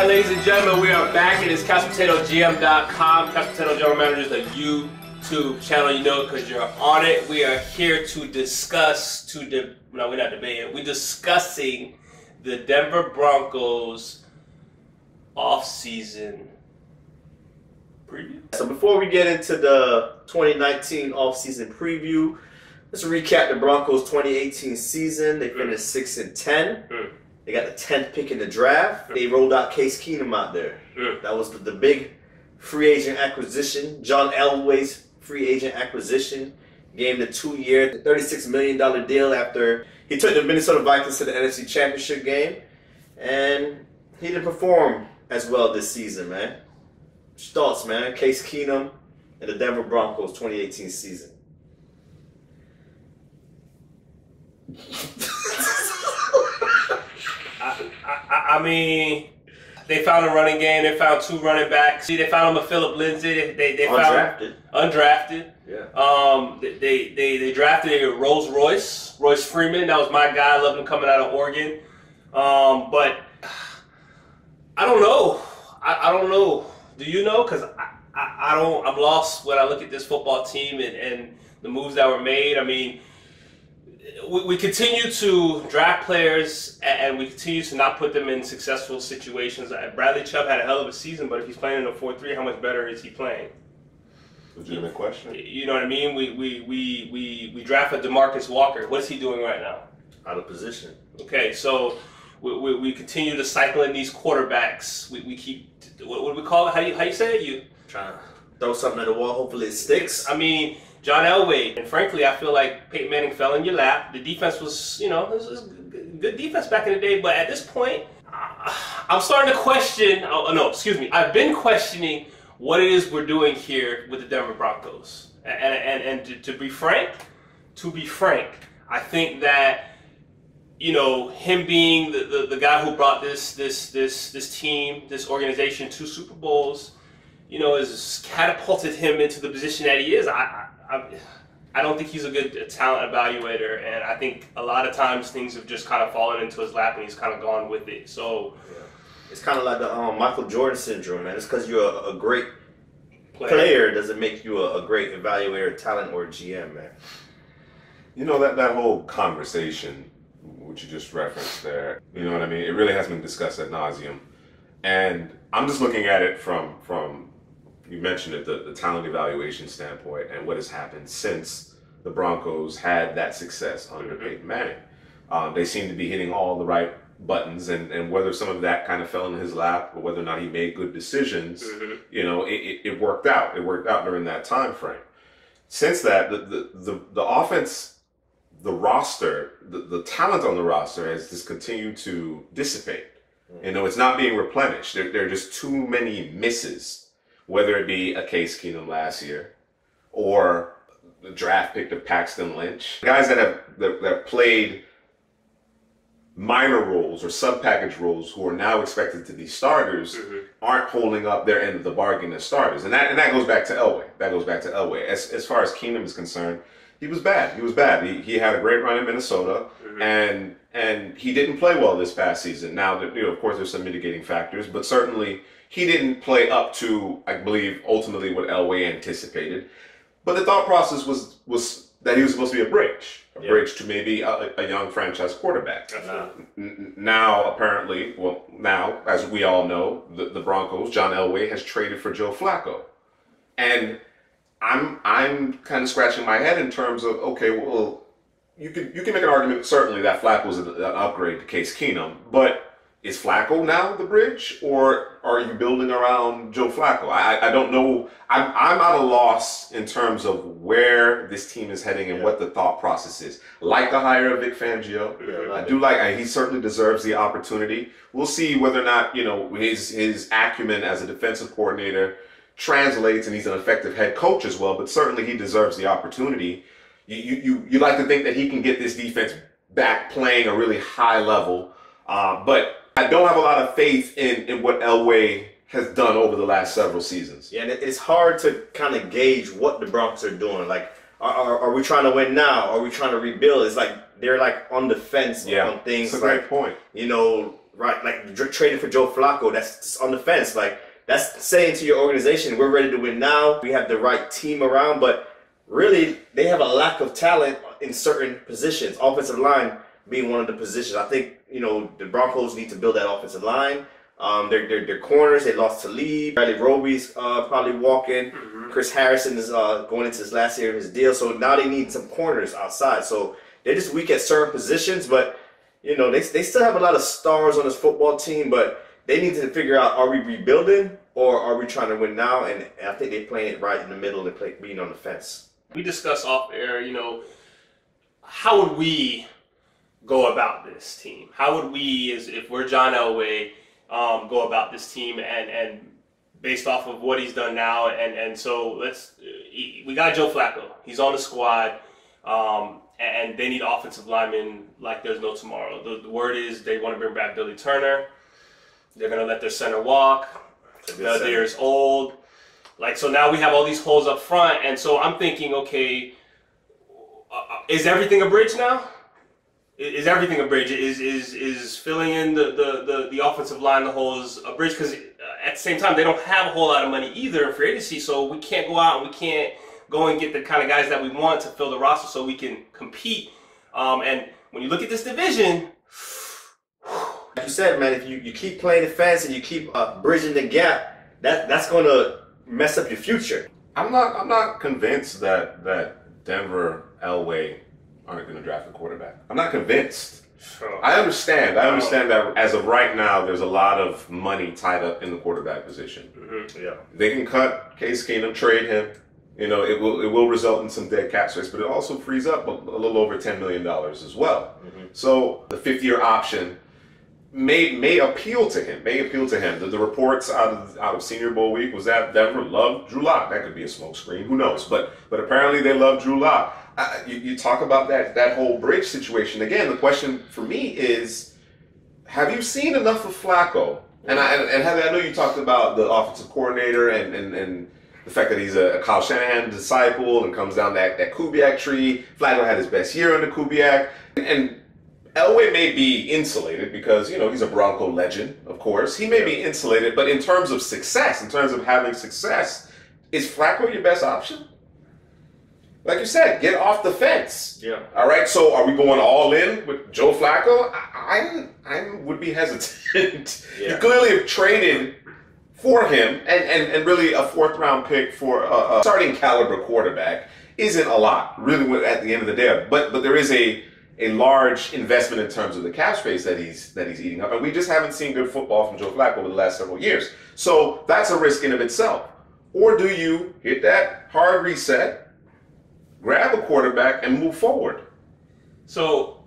Alright, ladies and gentlemen, we are back. It is CouchPotatoGM.com. Couch Potato General Manager is a YouTube channel, you know, because you're on it. We are here to discuss, no, we're not debating. We're discussing the Denver Broncos offseason preview. So before we get into the 2019 offseason preview, let's recap the Broncos 2018 season. They finished 6-10. They got the 10th pick in the draft. They rolled out Case Keenum out there. That was the big free agent acquisition. John Elway's free agent acquisition. Gave him the 2-year, $36 million deal after he took the Minnesota Vikings to the NFC Championship game. And he didn't perform as well this season, man. Thoughts, man? Case Keenum and the Denver Broncos 2018 season. I mean, they found a running game. They found 2 running backs. See, they found him a Phillip Lindsay. They found undrafted. Yeah. They drafted Royce Freeman. That was my guy. I loved him coming out of Oregon. But I don't know. I don't know. Do you know? Because I don't. I'm lost when I look at this football team and the moves that were made. I mean, we continue to draft players and we continue to not put them in successful situations. Bradley Chubb had a hell of a season, but if he's playing in a 4-3, how much better is he playing? Legitimate question. You know what I mean? We drafted DeMarcus Walker. What's he doing right now? Out of position. Okay, so we continue to cycle in these quarterbacks. We keep, what do we call it? How you say it? You trying to throw something at the wall, hopefully it sticks. I mean, John Elway, and frankly, I feel like Peyton Manning fell in your lap. The defense was, you know, it was good defense back in the day, but at this point, I'm starting to question, I've been questioning what it is we're doing here with the Denver Broncos. And to be frank, I think that, you know, him being the guy who brought this team, this organization to Super Bowls, you know, has catapulted him into the position that he is. I don't think he's a good talent evaluator, and I think a lot of times things have just kind of fallen into his lap and he's kind of gone with it. So yeah. It's kind of like the Michael Jordan syndrome, man. It's because you're a great player doesn't make you a great evaluator, talent, or GM, man. You know, that whole conversation, which you just referenced there, you know what I mean? It really has been discussed ad nauseum. And I'm just looking at it from you mentioned it, the talent evaluation standpoint and what has happened since the Broncos had that success under Peyton Manning. They seem to be hitting all the right buttons, and whether some of that kind of fell in his lap or whether or not he made good decisions, you know, it worked out. It worked out during that time frame. Since that, the offense, the roster, the talent on the roster has just continued to dissipate. You know, it's not being replenished. There are just too many misses. Whether it be a Case Keenum last year or the draft pick of Paxton Lynch. Guys that have played minor roles or sub-package roles who are now expected to be starters aren't holding up their end of the bargain as starters. And that goes back to Elway. As far as Keenum is concerned, he was bad. He had a great run in Minnesota and he didn't play well this past season. Now, you know, of course, there's some mitigating factors, but certainly he didn't play up to, I believe, ultimately what Elway anticipated. But the thought process was that he was supposed to be a bridge to maybe a young franchise quarterback. Now, apparently, now, as we all know, the Broncos, John Elway has traded for Joe Flacco. And I'm kind of scratching my head in terms of, okay, well, you can make an argument, certainly, that Flacco was an upgrade to Case Keenum, but is Flacco now the bridge, or are you building around Joe Flacco? I don't know. I'm at a loss in terms of where this team is heading and what the thought process is. Like the hire of Vic Fangio. I do like. He certainly deserves the opportunity. We'll see whether or not, you know, his acumen as a defensive coordinator translates and he's an effective head coach as well. But certainly he deserves the opportunity. You like to think that he can get this defense back playing a really high level, but I don't have a lot of faith in what Elway has done over the last several seasons. Yeah, and it's hard to kind of gauge what the Broncos are doing. Like, are we trying to win now? Are we trying to rebuild? It's like they're like on the fence on things. That's a great point. You know, right? Like trading for Joe Flacco, that's on the fence. Like that's saying to your organization, we're ready to win now. We have the right team around, but really they have a lack of talent in certain positions. Offensive line being one of the positions. I think, you know, the Broncos need to build that offensive line. Their corners, they lost to Lee. Bradley Roby's probably walking. Chris Harrison is going into his last year of his deal. So now they need some corners outside. So they're just weak at certain positions. But, you know, they still have a lot of stars on this football team. But they need to figure out, are we rebuilding or are we trying to win now? And I think they're playing it right in the middle and being on the fence. We discussed off air, you know, how would we go about this team? How would we, as if we're John Elway, go about this team and based off of what he's done now, and so we got Joe Flacco. He's on the squad, and they need offensive linemen like there's no tomorrow. The word is they want to bring back Billy Turner. They're going to let their center walk. There's old. Like, so now we have all these holes up front, and so I'm thinking, okay, is everything a bridge now? Is everything a bridge? Is filling in the offensive line the holes a bridge? Because at the same time, they don't have a whole lot of money either in free agency, so we can't go out and we can't go and get the kind of guys that we want to fill the roster so we can compete. And when you look at this division, like you said, man, if you keep playing the fence and you keep bridging the gap, that's going to mess up your future. I'm not convinced that Denver Elway aren't going to draft a quarterback. I'm not convinced. Sure. I understand that as of right now, there's a lot of money tied up in the quarterback position. Yeah, they can cut Case Keenum, trade him. You know, it will result in some dead cap space, but it also frees up a little over $10 million as well. So the 5th-year option may appeal to him. The reports out of Senior Bowl week was that Denver loved Drew Lock. That could be a smokescreen. Who knows? But apparently they love Drew Lock. You talk about that whole bridge situation. Again, the question for me is, have you seen enough of Flacco? And Heather, I know you talked about the offensive coordinator and the fact that he's a Kyle Shanahan disciple and comes down that Kubiak tree. Flacco had his best year under Kubiak. And Elway may be insulated because, you know, he's a Bronco legend, of course. He may be insulated, but in terms of success, in terms of having success, is Flacco your best option? Like you said, get off the fence. Yeah. All right. So, are we going all in with Joe Flacco? I would be hesitant. Yeah. You clearly have traded for him, and really a 4th-round pick for a starting caliber quarterback isn't a lot, really. At the end of the day, but there is a large investment in terms of the cap space that he's eating up, and we just haven't seen good football from Joe Flacco over the last several years. So that's a risk in of itself. Or do you hit that hard reset? Grab a quarterback and move forward. So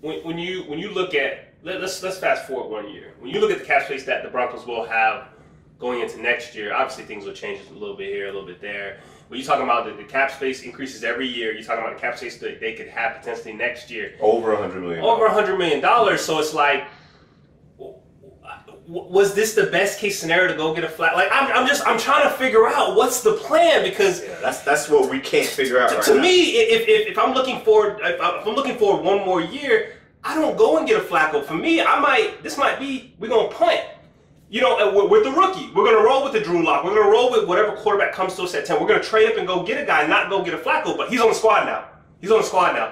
when you look at let's fast forward 1 year. When you look at the cap space that the Broncos will have going into next year, obviously things will change a little bit here, a little bit there. When you're talking about the cap space increases every year, you're talking about the cap space that they could have potentially next year. Over $100 million. Over $100 million. So it's like, was this the best case scenario to go get a flat? Like I'm trying to figure out what's the plan, because that's what we can't figure out. To me, if I'm looking forward, if I'm looking forward 1 more year, I don't go and get a Flacco. For me, we're gonna punt. You know, with the rookie, we're gonna roll with the Drew Lock. We're gonna roll with whatever quarterback comes to us at 10. We're gonna trade up and go get a guy, not go get a Flacco. But he's on the squad now.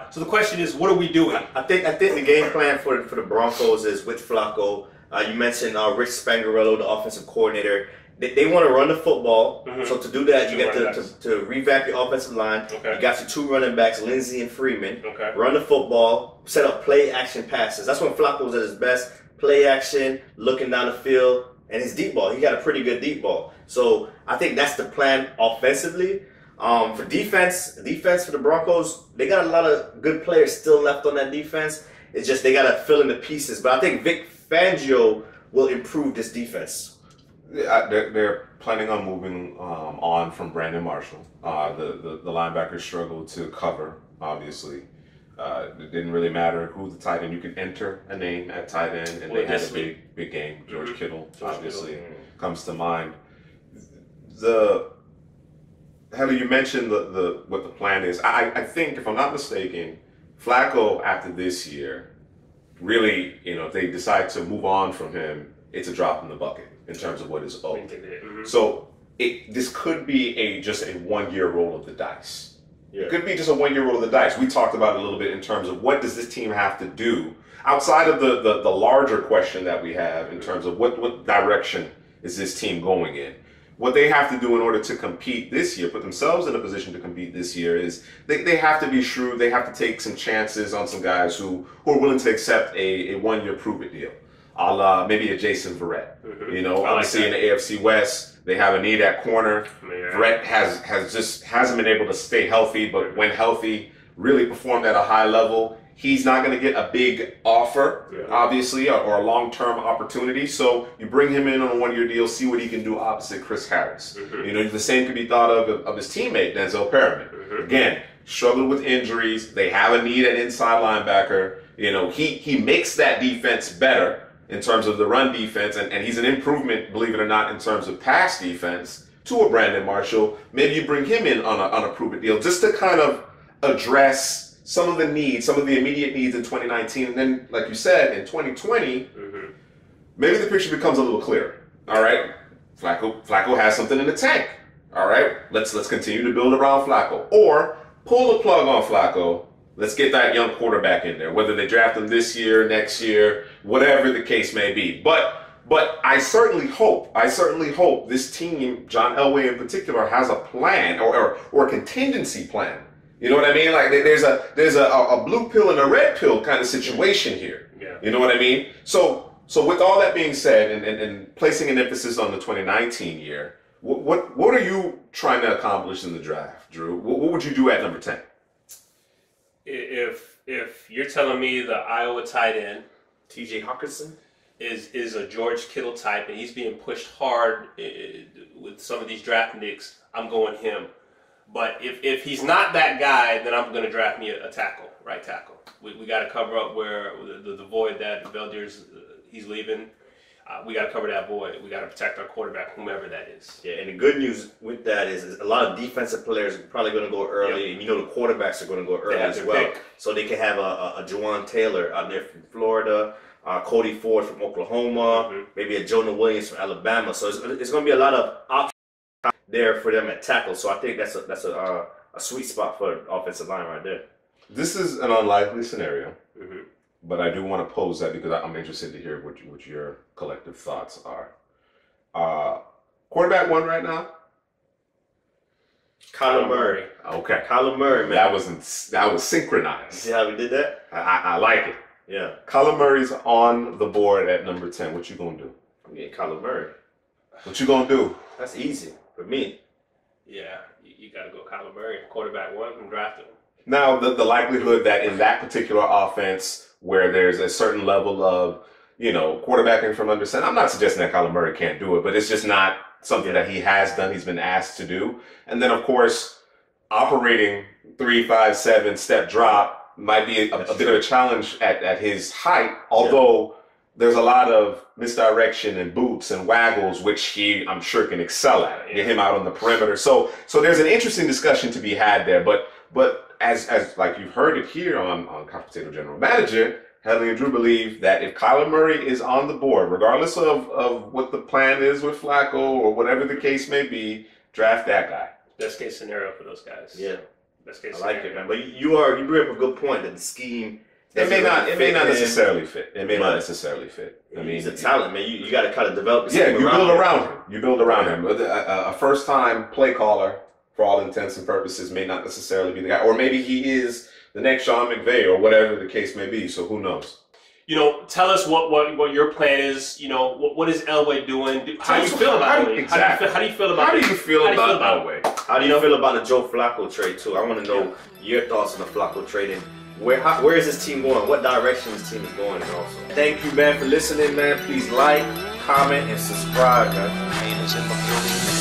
So the question is, what are we doing? I think the game plan for the Broncos is with Flacco. You mentioned Rich Spangarello, the offensive coordinator. They want to run the football. So to do that, you get to revamp your offensive line. You got your 2 running backs, Lindsay and Freeman. Run the football, set up play action passes. That's when Flacco was at his best. Play action, looking down the field, and his deep ball. He got a pretty good deep ball. So I think that's the plan offensively. For defense for the Broncos, they got a lot of good players still left on that defense. It's just they got to fill in the pieces. But I think Vic Fangio will improve this defense. They're planning on moving on from Brandon Marshall. The linebackers struggled to cover, obviously. It didn't really matter who the tight end. You could enter a name at tight end, and they had a big game. George Kittle, obviously, comes to mind. Heather, you mentioned what the plan is. I think, if I'm not mistaken, Flacco, after this year, really, if they decide to move on from him, it's a drop in the bucket in terms of what is owed. So this could be just a 1 year roll of the dice. Yeah. It could be just a 1 year roll of the dice. We talked about it a little bit in terms of what does this team have to do outside of the larger question that we have in terms of what direction is this team going in. What they have to do in order to compete this year, put themselves in a position to compete this year, is they have to be shrewd. They have to take some chances on some guys who are willing to accept a 1 year prove it deal. A la maybe a Jason Verrett. Obviously in the AFC West, they have a need at corner. Verrett hasn't been able to stay healthy, but when healthy, really performed at a high level. He's not going to get a big offer, obviously, or a long-term opportunity. So you bring him in on a 1 year deal, see what he can do opposite Chris Harris. The same could be thought of his teammate, Denzel Perriman. Again, struggled with injuries. They have a need at inside linebacker. He makes that defense better in terms of the run defense, and he's an improvement, believe it or not, in terms of pass defense to a Brandon Marshall. Maybe you bring him in on a prove it deal just to kind of address some of the needs, some of the immediate needs in 2019. And then, like you said, in 2020, maybe the picture becomes a little clearer. All right, Flacco has something in the tank. All right, let's continue to build around Flacco. Or pull the plug on Flacco. Let's get that young quarterback in there, whether they draft him this year, next year, whatever the case may be. But I certainly hope this team, John Elway in particular, has a plan or a contingency plan. You know what I mean? Like there's a blue pill and a red pill kind of situation here. Yeah. You know what I mean? So with all that being said, and placing an emphasis on the 2019 year, what are you trying to accomplish in the draft, Drew? What would you do at number 10? If you're telling me the Iowa tight end T.J. Hawkinson is a George Kittle type and he's being pushed hard with some of these draft nicks, I'm going him. But if he's not that guy, then I'm going to draft me a tackle, right tackle. We got to cover up where the void that Veldier's he's leaving. We got to cover that void. We got to protect our quarterback, whomever that is. Yeah, and the good news with that is a lot of defensive players are probably going to go early, and the quarterbacks are going to go early as well. Pick. So they can have a Juwan Taylor out there from Florida, Cody Ford from Oklahoma, maybe a Jonah Williams from Alabama. So it's going to be a lot of options there for them at tackle. So I think that's a sweet spot for the offensive line right there. This is an unlikely scenario. But I do want to pose that because I'm interested to hear what your collective thoughts are. Quarterback one right now? Kyler Murray. Okay. Kyler Murray, man. That was synchronized. See how we did that? I like it. Yeah. Kyler Murray's on the board at number 10. What you gonna do? I'm getting Kyler Murray. What you gonna do? That's easy for me. Yeah, you got to go Kyler Murray, quarterback one, and draft him. Now, the likelihood that in that particular offense, where there's a certain level of, quarterbacking from under center, I'm not suggesting that Kyler Murray can't do it, but it's just not something that he has done, he's been asked to do. And then, of course, operating 3, 5, 7 step drop might be a bit of a challenge at his height, although there's a lot of misdirection and boots and waggles, which he, I'm sure, can excel at. Get him out on the perimeter. So there's an interesting discussion to be had there, but as like you've heard it here on Couch Potato General Manager, Headley and Drew believe that if Kyler Murray is on the board, regardless of what the plan is with Flacco or whatever the case may be, draft that guy. Best case scenario for those guys. Yeah. Best case scenario. I like it, man. But you bring up a good point that the scheme it may not necessarily fit. It may not necessarily fit. I mean, he's a talent, man. You got to kind of develop. You build around him. You build around him. A first-time play caller, for all intents and purposes, may not necessarily be the guy. Or maybe he is the next Sean McVay or whatever the case may be. So who knows? Tell us what your plan is. What is Elway doing? How do you feel about Elway? Exactly. How do you feel about Elway? How do you feel about the Joe Flacco trade, too? I want to know your thoughts on the Flacco trade and where is this team going? What direction this team is going also. Thank you, man, for listening, man. Please like, comment, and subscribe, man.